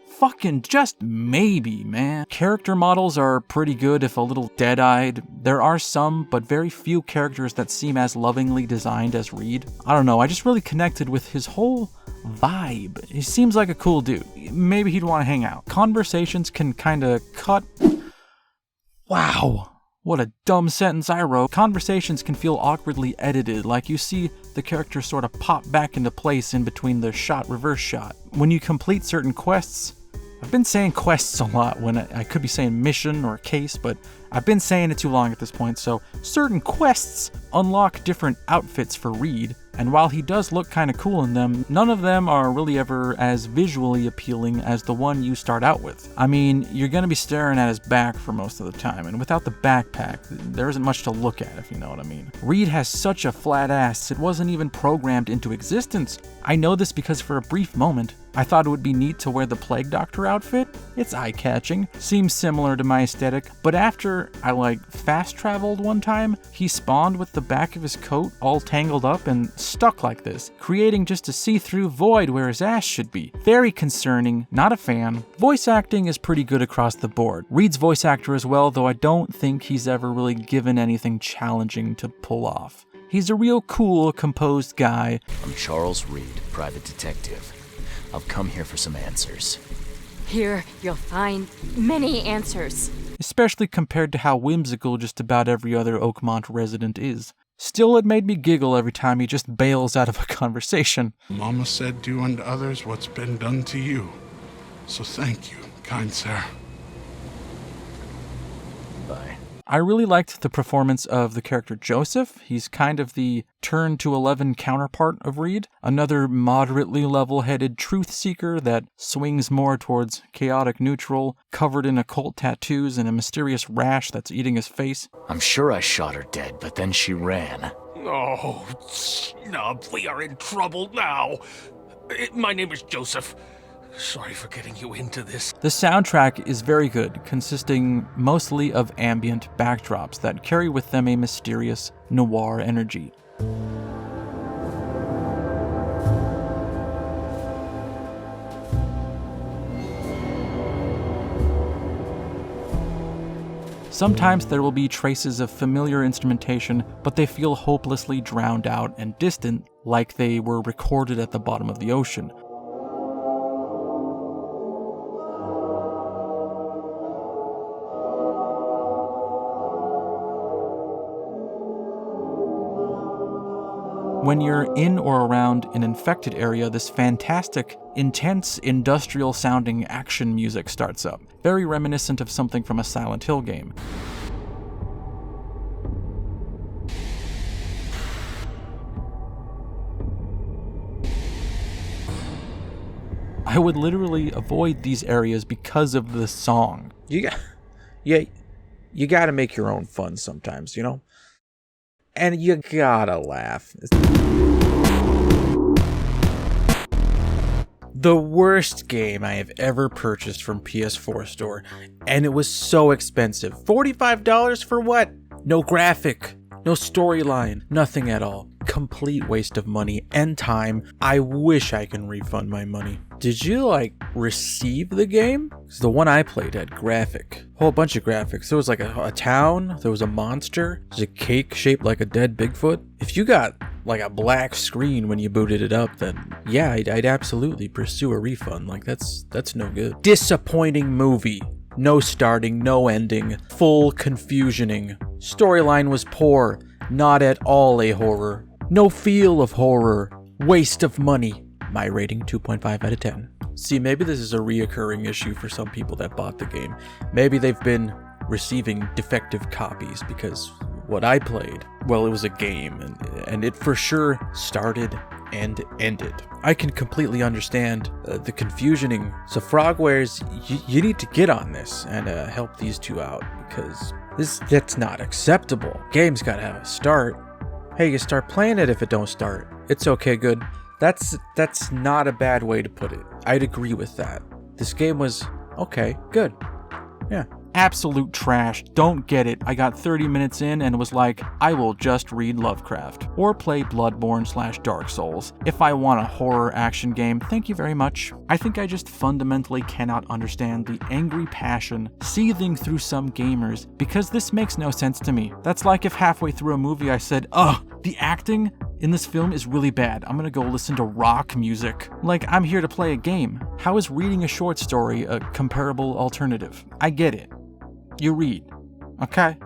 fucking just maybe, man. Character models are pretty good if a little dead-eyed. There are some, but very few characters that seem as lovingly designed as Reed. I don't know, I just really connected with his whole vibe. He seems like a cool dude. Maybe he'd want to hang out. Conversations can kinda cut... Wow, what a dumb sentence I wrote. Conversations can feel awkwardly edited, like you see the character sort of pop back into place in between the shot-reverse shot. When you complete certain quests, I've been saying quests a lot when I could be saying mission or case, but I've been saying it too long at this point, so certain quests unlock different outfits for Reed, and while he does look kinda cool in them, none of them are really ever as visually appealing as the one you start out with. I mean, you're gonna be staring at his back for most of the time, and without the backpack, there isn't much to look at, if you know what I mean. Reed has such a flat ass, it wasn't even programmed into existence. I know this because for a brief moment, I thought it would be neat to wear the Plague Doctor outfit. It's eye-catching, seems similar to my aesthetic, but after I fast-traveled one time, he spawned with the back of his coat all tangled up and stuck like this, creating just a see-through void where his ass should be. Very concerning, not a fan. Voice acting is pretty good across the board. Reed's voice actor as well, though I don't think he's ever really given anything challenging to pull off. He's a real cool, composed guy. I'm Charles Reed, private detective. I've come here for some answers. Here, you'll find many answers. Especially compared to how whimsical just about every other Oakmont resident is. Still, it made me giggle every time he just bails out of a conversation. Mama said, do unto others what's been done to you. So thank you, kind sir. Bye. I really liked the performance of the character Joseph. He's kind of the turn to 11 counterpart of Reed, another moderately level-headed truth seeker that swings more towards chaotic neutral, covered in occult tattoos and a mysterious rash that's eating his face. I'm sure I shot her dead, but then she ran. Oh, snub, we are in trouble now. My name is Joseph. Sorry for getting you into this. The soundtrack is very good, consisting mostly of ambient backdrops that carry with them a mysterious noir energy. Sometimes there will be traces of familiar instrumentation, but they feel hopelessly drowned out and distant, like they were recorded at the bottom of the ocean. When you're in or around an infected area, this fantastic, intense, industrial-sounding action music starts up, very reminiscent of something from a Silent Hill game. I would literally avoid these areas because of the song. You gotta make your own fun sometimes, you know? And you gotta laugh. The worst game I have ever purchased from PS4 store, and it was so expensive. $45 for what? No graphic, no storyline, nothing at all. Complete waste of money and time. I wish I can refund my money. Did you, receive the game? Because the one I played had graphic. Whole bunch of graphics. There was a town, there was a monster, there's a cake shaped like a dead Bigfoot. If you got a black screen when you booted it up, then yeah, I'd absolutely pursue a refund. That's no good. Disappointing movie. No starting, no ending, full confusioning. Storyline was poor, not at all a horror. No feel of horror, waste of money. My rating, 2.5 out of 10. See, maybe this is a reoccurring issue for some people that bought the game. Maybe they've been receiving defective copies because what I played, well, it was a game, and it for sure started and ended. I can completely understand the confusioning. So Frogwares, you need to get on this and help these two out, because that's not acceptable. Game's gotta have a start. Hey, you start playing it if it don't start. It's okay, good. That's not a bad way to put it. I'd agree with that. This game was okay, good. Yeah. Absolute trash. Don't get it. I got 30 minutes in and was like, I will just read Lovecraft or play Bloodborne/Dark Souls. If I want a horror action game, thank you very much. I think I just fundamentally cannot understand the angry passion seething through some gamers because this makes no sense to me. That's like if halfway through a movie I said, ugh, the acting in this film is really bad. I'm gonna go listen to rock music. I'm here to play a game. How is reading a short story a comparable alternative? I get it. You read. Okay?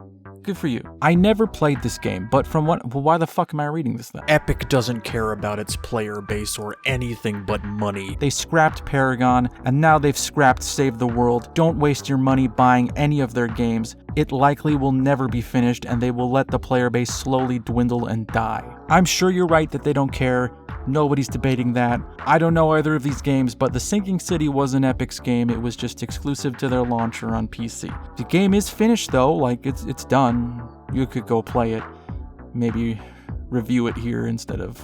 Good for you. I never played this game, but why the fuck am I reading this then? Epic doesn't care about its player base or anything but money. They scrapped Paragon, and now they've scrapped Save the World. Don't waste your money buying any of their games. It likely will never be finished, and they will let the player base slowly dwindle and die. I'm sure you're right that they don't care. Nobody's debating that. I don't know either of these games, but The Sinking City was an Epic's game. It was just exclusive to their launcher on PC. The game is finished though, like it's done. You could go play it. Maybe review it here instead of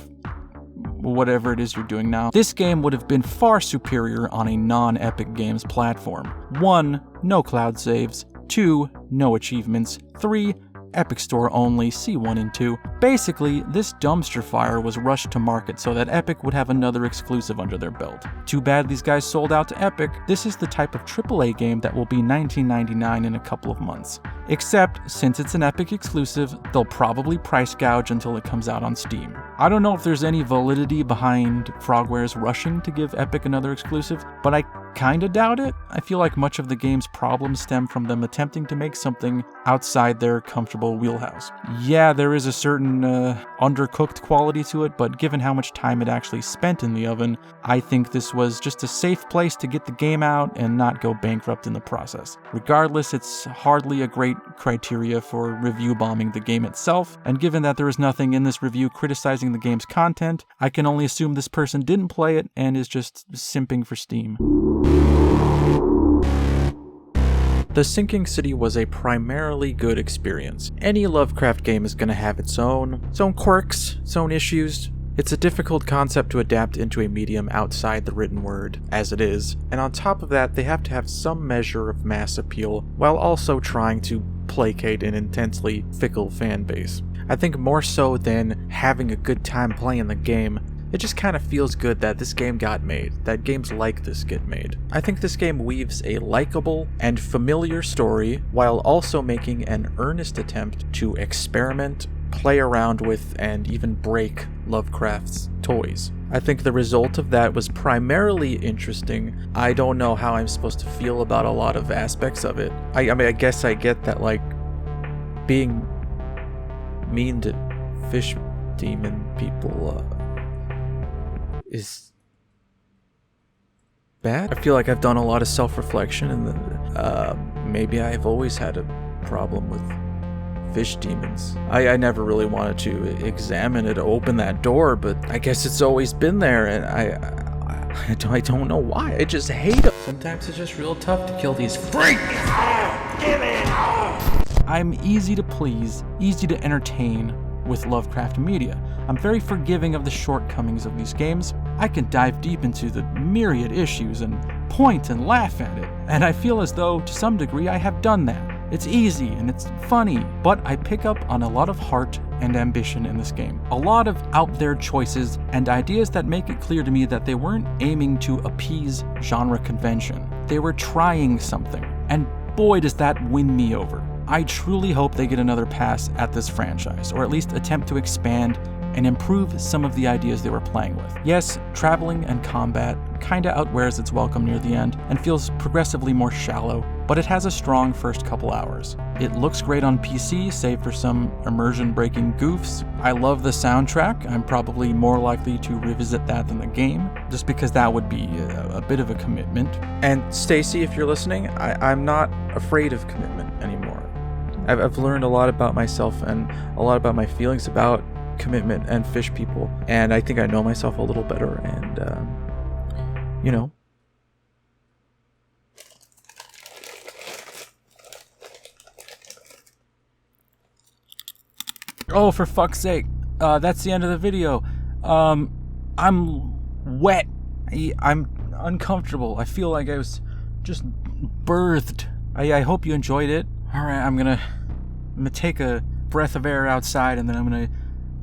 whatever it is you're doing now. This game would have been far superior on a non-Epic Games platform. 1. No cloud saves. 2. No achievements. 3. Epic Store only, C1 and 2. Basically, this dumpster fire was rushed to market so that Epic would have another exclusive under their belt. Too bad these guys sold out to Epic. This is the type of AAA game that will be $19.99 in a couple of months. Except, since it's an Epic exclusive, they'll probably price gouge until it comes out on Steam. I don't know if there's any validity behind Frogwares rushing to give Epic another exclusive, but I kinda doubt it. I feel like much of the game's problems stem from them attempting to make something outside their comfortable wheelhouse. Yeah, there is a certain undercooked quality to it, but given how much time it actually spent in the oven, I think this was just a safe place to get the game out and not go bankrupt in the process. Regardless, it's hardly a great criteria for review bombing the game itself, and given that there is nothing in this review criticizing the game's content, I can only assume this person didn't play it and is just simping for Steam. The Sinking City was a primarily good experience. Any Lovecraft game is going to have its own quirks, its own issues. It's a difficult concept to adapt into a medium outside the written word, as it is, and on top of that, they have to have some measure of mass appeal, while also trying to placate an intensely fickle fan base. I think more so than having a good time playing the game, it just kind of feels good that this game got made, that games like this get made. I think this game weaves a likable and familiar story while also making an earnest attempt to experiment, play around with, and even break Lovecraft's toys. I think the result of that was primarily interesting. I don't know how I'm supposed to feel about a lot of aspects of it. I mean, I guess I get that, like, being mean to fish demon people, is bad. I feel like I've done a lot of self-reflection, and maybe I've always had a problem with fish demons. I never really wanted to examine it, open that door, but I guess it's always been there, and I don't know why. I just hate them. Sometimes it's just real tough to kill these freaks. I'm easy to please, easy to entertain with Lovecraft media. I'm very forgiving of the shortcomings of these games. I can dive deep into the myriad issues and point and laugh at it, and I feel as though, to some degree, I have done that. It's easy and it's funny, but I pick up on a lot of heart and ambition in this game. A lot of out there choices and ideas that make it clear to me that they weren't aiming to appease genre convention. They were trying something, and boy does that win me over. I truly hope they get another pass at this franchise, or at least attempt to expand and improve some of the ideas they were playing with. Yes, traveling and combat kinda outwears its welcome near the end and feels progressively more shallow, but it has a strong first couple hours. It looks great on PC, save for some immersion-breaking goofs. I love the soundtrack. I'm probably more likely to revisit that than the game, just because that would be a bit of a commitment. And Stacy, if you're listening, I'm not afraid of commitment anymore. I've learned a lot about myself and a lot about my feelings about commitment and fish people, and I think I know myself a little better, and you know. Oh, for fuck's sake. That's the end of the video. I'm wet. I'm uncomfortable. I feel like I was just birthed. I hope you enjoyed it. Alright, I'm gonna take a breath of air outside, and then I'm gonna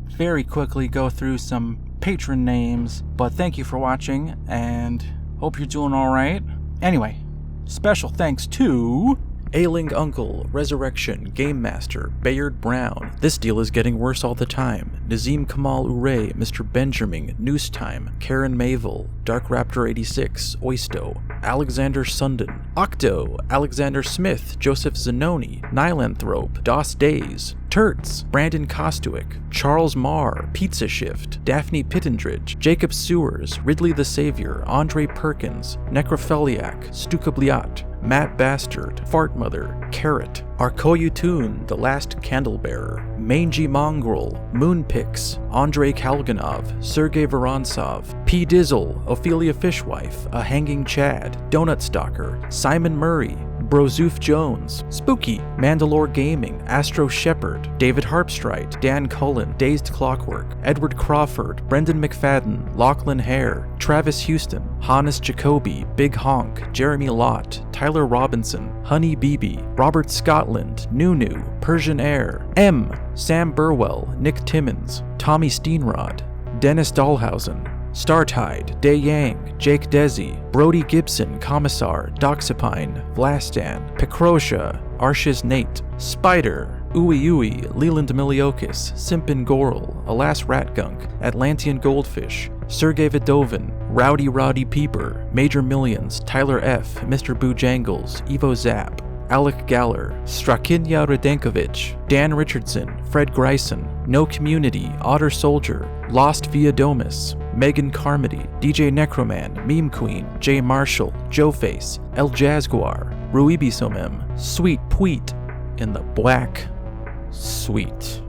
very quickly go through some patron names. But thank you for watching, and hope you're doing alright. Anyway, special thanks to Ailing Uncle, Resurrection, Game Master, Bayard Brown. This deal is getting worse all the time. Nazim Kamal Ure, Mr. Benjamin, Noose Time, Karen Mayville, Dark Raptor 86, Oisto, Alexander Sundin, Octo, Alexander Smith, Joseph Zanoni, Nilanthrope, Doss Days, Turts, Brandon Kostuik, Charles Marr, Pizza Shift, Daphne Pittendridge, Jacob Sewers, Ridley the Savior, Andre Perkins, Necrophiliac, Stukabliat, Matt Bastard, Fartmother, Carrot, Arkoyutun, The Last Candlebearer, Mangy Mongrel, Moonpix, Andrei Kalganov, Sergei Vorontsov, P. Dizzle, Ophelia Fishwife, A Hanging Chad, Donut Stalker, Simon Murray, Brozoof Jones, Spooky, Mandalore Gaming, Astro Shepherd, David Harpstrite, Dan Cullen, Dazed Clockwork, Edward Crawford, Brendan McFadden, Lachlan Hare, Travis Houston, Hannes Jacoby, Big Honk, Jeremy Lott, Tyler Robinson, Honey BB, Robert Scotland, Nunu, Persian Air, M, Sam Burwell, Nick Timmons, Tommy Steenrod, Dennis Dahlhausen, Startide, Day Yang, Jake Desi, Brody Gibson, Commissar, Doxipine, Vlastan, Pecrotia, Arshiz Nate, Spider, Uwe, Leland Miliokis, Simpin Goral, Alas Ratgunk, Atlantean Goldfish, Sergey Vidovin, Rowdy Roddy Peeper, Major Millions, Tyler F., Mr. Bojangles, Evo Zap, Alec Galler, Strakinya Radenkovich, Dan Richardson, Fred Greisen, No Community, Otter Soldier, Lost Via Domus, Megan Carmody, DJ Necroman, Meme Queen, Jay Marshall, Joe Face, El Jaguar, Ruibi Somem, Sweet Pweet, and the Black Sweet.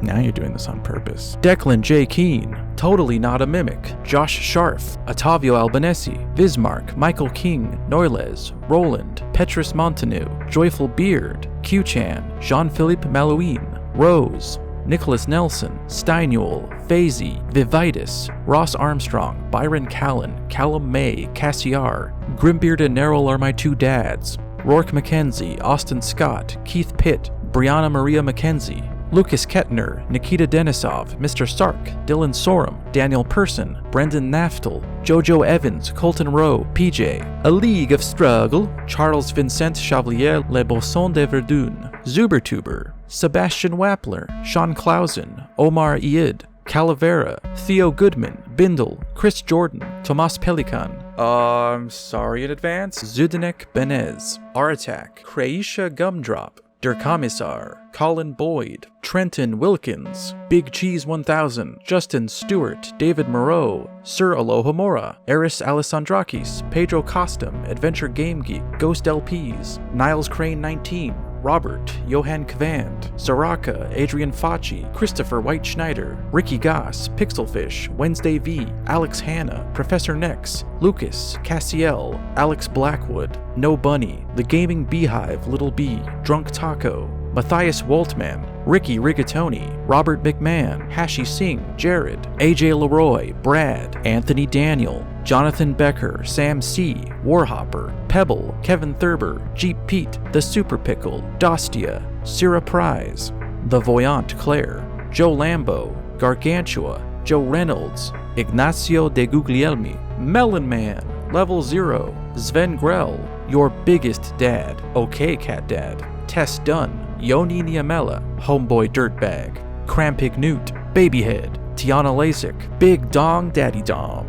Now you're doing this on purpose. Declan J. Keane, Totally Not a Mimic, Josh Scharf, Ottavio Albanesi, Bismarck, Michael King, Noiles, Roland, Petrus Montanu, Joyful Beard, Q-Chan, Jean-Philippe Malouin, Rose, Nicholas Nelson, Steinuel, Fazy, Vivitis, Ross Armstrong, Byron Callan, Callum May, Cassiar, Grimbeard and Neril are my two dads, Rourke McKenzie, Austin Scott, Keith Pitt, Brianna Maria McKenzie, Lucas Kettner, Nikita Denisov, Mr. Sark, Dylan Sorum, Daniel Person, Brendan Naftel, Jojo Evans, Colton Rowe, PJ, A League of Struggle, Charles Vincent Chavalier, Le Bosson de Verdun, Zubertuber, Sebastian Wappler, Sean Clausen, Omar Iid, Calavera, Theo Goodman, Bindle, Chris Jordan, Tomas Pelikan, I'm sorry in advance, Zudenek Benez, Aratak, Kreisha Gumdrop, Der Commissar, Colin Boyd, Trenton Wilkins, Big Cheese 1000, Justin Stewart, David Moreau, Sir Alohomora, Eris Alessandrakis, Pedro Costum, Adventure Game Geek, Ghost LPs, Niles Crane 19, Robert, Johan Kvand, Saraka, Adrian Facci, Christopher White Schneider, Ricky Goss, Pixelfish, Wednesday V, Alex Hanna, Professor Nex, Lucas, Cassiel, Alex Blackwood, No Bunny, The Gaming Beehive, Little B, Drunk Taco, Matthias Waltman, Ricky Rigatoni, Robert McMahon, Hashi Singh, Jared, AJ Leroy, Brad, Anthony Daniel, Jonathan Becker, Sam C., Warhopper, Pebble, Kevin Thurber, Jeep Pete, The Super Pickle, Dostia, Syrah Prize, The Voyant Claire, Joe Lambo, Gargantua, Joe Reynolds, Ignacio de Guglielmi, Melon Man, Level 0, Sven Grell, Your Biggest Dad, OK Cat Dad, Tess Dunn, Yoni Niamela, Homeboy Dirtbag, Crampig Newt, Babyhead, Tiana Lasik, Big Dong Daddy Dom,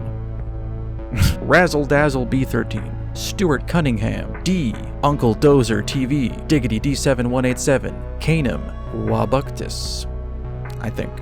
Razzle Dazzle B13, Stuart Cunningham, D, Uncle Dozer TV, Diggity D7187, Canum, Wabuctus, I think.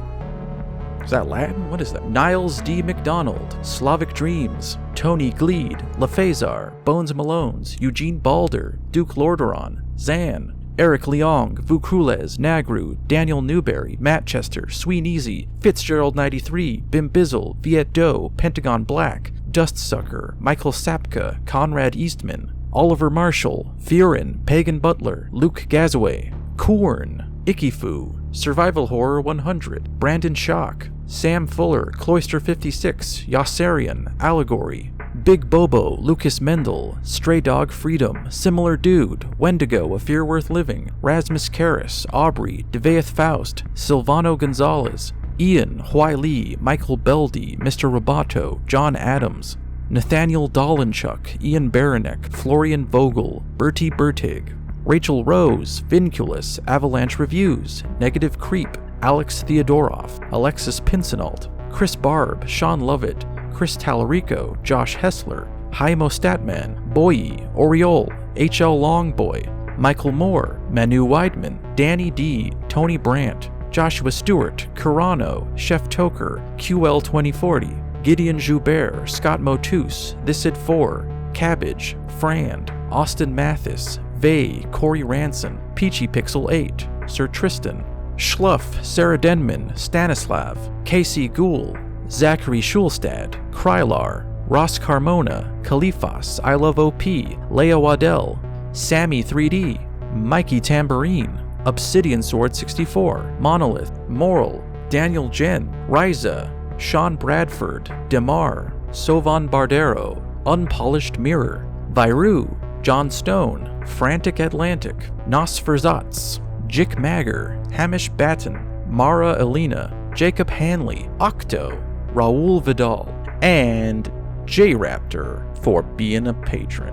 Is that Latin? What is that? Niles D. McDonald, Slavic Dreams, Tony Gleed, LaFazar, Bones Malones, Eugene Balder, Duke Lordaeron, Zan, Eric Leong, Vukules, Nagru, Daniel Newberry, Matt Chester, Sweeneasy, Fitzgerald93, Bim Bizzle, Viet Doe, Pentagon Black, Dustsucker, Michael Sapka, Conrad Eastman, Oliver Marshall, Fiorin, Pagan Butler, Luke Gazaway, Korn, Ikifu, Survival Horror 100, Brandon Shock, Sam Fuller, Cloister 56, Yossarian, Allegory, Big Bobo, Lucas Mendel, Stray Dog Freedom, Similar Dude, Wendigo, A Fear Worth Living, Rasmus Karras, Aubrey, Devaeth Faust, Silvano Gonzalez, Ian, Huai Lee, Michael Beldy, Mr. Roboto, John Adams, Nathaniel Dolenchuk, Ian Baranek, Florian Vogel, Bertie Bertig, Rachel Rose, Vinculus, Avalanche Reviews, Negative Creep, Alex Theodorov, Alexis Pincinalt, Chris Barb, Sean Lovett, Chris Talarico, Josh Hessler, Haimo Statman, Boyi, Oriole, HL Longboy, Michael Moore, Manu Weidman, Danny D, Tony Brandt, Joshua Stewart, Carano, Chef Toker, QL2040, Gideon Joubert, Scott Motus, Thisid4, Cabbage, Frand, Austin Mathis, Vey, Corey Ranson, Peachy Pixel 8, Sir Tristan, Schluff, Sarah Denman, Stanislav, Casey Gould, Zachary Schulstad, Krylar, Ross Carmona, Khalifas, I Love OP, Leia Waddell, Sammy 3D, Mikey Tambourine, Obsidian Sword 64, Monolith, Moral, Daniel Jen, Riza, Sean Bradford, Demar, Sovan Bardero, Unpolished Mirror, Viru, John Stone, Frantic Atlantic, Nosferzats, Jick Magger, Hamish Batten, Mara Elena, Jacob Hanley, Octo, Raul Vidal, and J-Raptor for being a patron.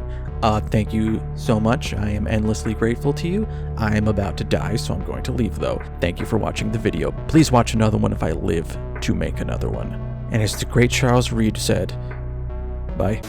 Thank you so much. I am endlessly grateful to you. I am about to die, so I'm going to leave though. Thank you for watching the video. Please watch another one if I live to make another one. And as the great Charles Reed said, bye.